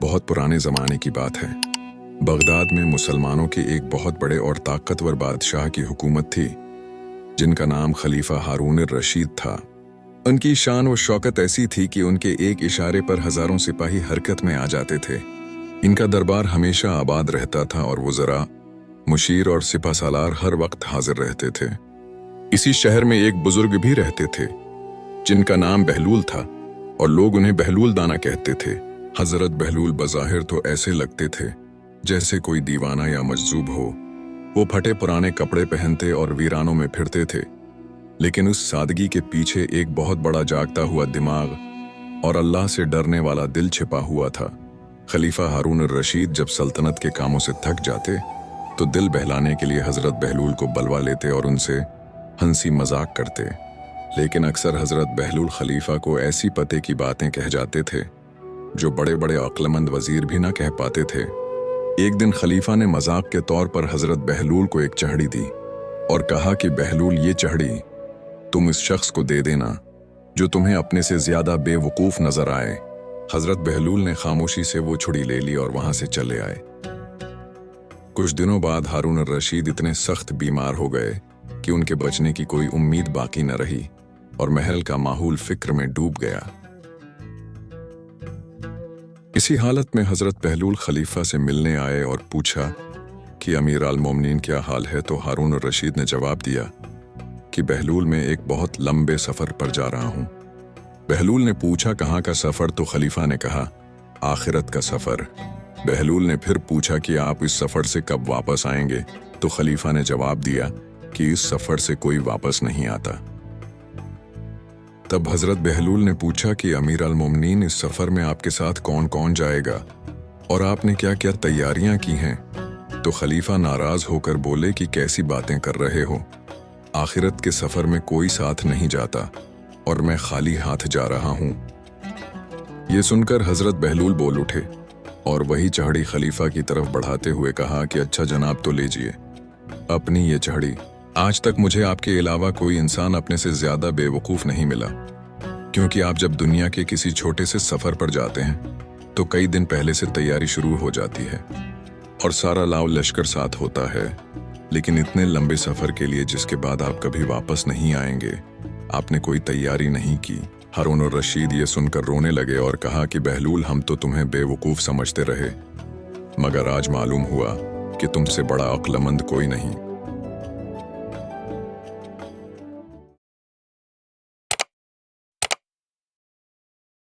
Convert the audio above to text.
बहुत पुराने ज़माने की बात है। बगदाद में मुसलमानों के एक बहुत बड़े और ताकतवर बादशाह की हुकूमत थी, जिनका नाम खलीफा हारून रशीद था। उनकी शान व शौकत ऐसी थी कि उनके एक इशारे पर हजारों सिपाही हरकत में आ जाते थे। इनका दरबार हमेशा आबाद रहता था और वज़रा, मुशीर और सिपह सालार हर वक्त हाजिर रहते थे। इसी शहर में एक बुजुर्ग भी रहते थे, जिनका नाम बहलूल था और लोग उन्हें बहलूल दाना कहते थे। हजरत बहलूल बज़ाहिर तो ऐसे लगते थे जैसे कोई दीवाना या मजजूब हो। वो फटे पुराने कपड़े पहनते और वीरानों में फिरते थे, लेकिन उस सादगी के पीछे एक बहुत बड़ा जागता हुआ दिमाग और अल्लाह से डरने वाला दिल छिपा हुआ था। खलीफा हारून रशीद जब सल्तनत के कामों से थक जाते तो दिल बहलाने के लिए हजरत बहलूल को बुलवा लेते और उनसे हंसी मजाक करते। लेकिन अक्सर हजरत बहलूल खलीफा को ऐसी पते की बातें कह जाते थे जो बड़े बड़े अक्लमंद वजीर भी ना कह पाते थे। एक दिन खलीफा ने मजाक के तौर पर हजरत बहलूल को एक चढ़ी दी और कहा कि बहलूल, ये चढ़ी तुम इस शख्स को दे देना जो तुम्हें अपने से ज्यादा बेवकूफ नजर आए। हजरत बहलूल ने खामोशी से वो छुड़ी ले ली और वहां से चले आए। कुछ दिनों बाद हारून रशीद इतने सख्त बीमार हो गए कि उनके बचने की कोई उम्मीद बाकी न रही और महल का माहौल फिक्र में डूब गया। इसी हालत में हजरत बहलूल खलीफा से मिलने आए और पूछा कि अमीर अल मोमिनीन क्या हाल है। तो हारून रशीद ने जवाब दिया कि बहलूल में एक बहुत लंबे सफर पर जा रहा हूं। बहलूल ने पूछा, कहाँ का सफर? तो खलीफा ने कहा, आखिरत का सफर। बहलूल ने फिर पूछा कि आप इस सफर से कब वापस आएंगे? तो खलीफा ने जवाब दिया कि इस सफर से कोई वापस नहीं आता। तब हजरत बहलूल ने पूछा कि अमीर अल मोमिनीन, इस सफर में आपके साथ कौन कौन जाएगा और आपने क्या क्या तैयारियां की हैं? तो खलीफा नाराज होकर बोले कि कैसी बातें कर रहे हो, आखिरत के सफर में कोई साथ नहीं जाता और मैं खाली हाथ जा रहा हूं। ये सुनकर हजरत बहलूल बोल उठे और वही चढ़ी खलीफा की तरफ बढ़ाते हुए कहा कि अच्छा जनाब, तो लीजिए अपनी ये चढ़ी। आज तक मुझे आपके अलावा कोई इंसान अपने से ज्यादा बेवकूफ नहीं मिला, क्योंकि आप जब दुनिया के किसी छोटे से सफर पर जाते हैं तो कई दिन पहले से तैयारी शुरू हो जाती है और सारा लाव लश्कर साथ होता है। लेकिन इतने लंबे सफर के लिए जिसके बाद आप कभी वापस नहीं आएंगे, आपने कोई तैयारी नहीं की। हारून रशीद ये सुनकर रोने लगे और कहा कि बहलूल, हम तो तुम्हें बेवकूफ समझते रहे, मगर आज मालूम हुआ कि तुमसे बड़ा अक्लमंद कोई नहीं।